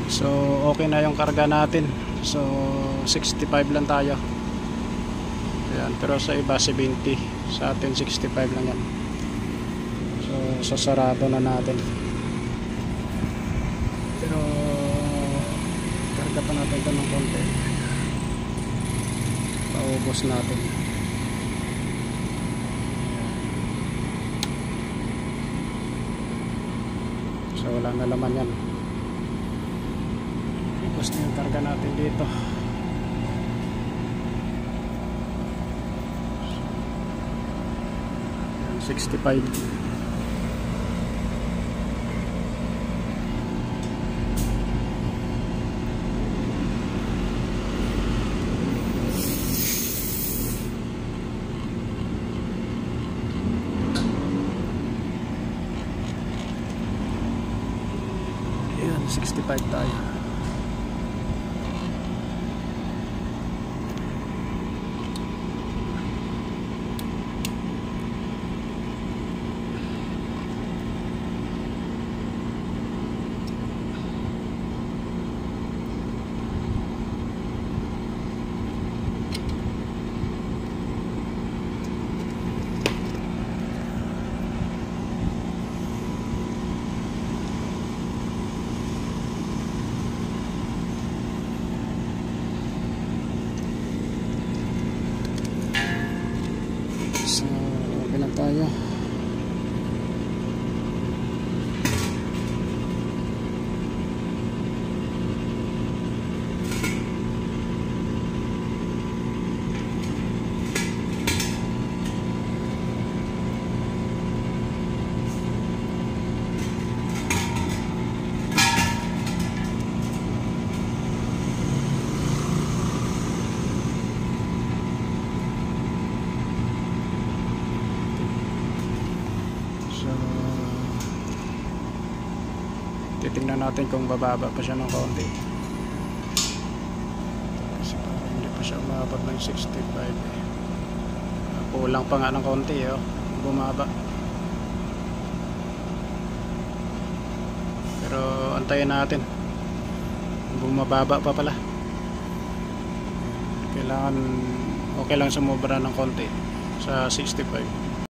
So okay na yung karga natin. So 65 lang tayo. Ayan, pero sa iba 70, sa atin 65 lang yan. So sasarado na natin. Pero karga pa natin ito ng konti. Paubos natin. So wala na laman yan. Ubos na yung karga natin dito. Ayan, 65. Ayan, 65 tayo. So, okay lang tayo. Titingnan natin kung bababa pa siya ng konti. Kasi parang hindi pa siya umabot ng 65 eh. Kulang pa nga ng konti oh. Bumaba. Pero antayin natin. Bumababa pa pala. Kailangan okay lang sumobra ng konti sa 65.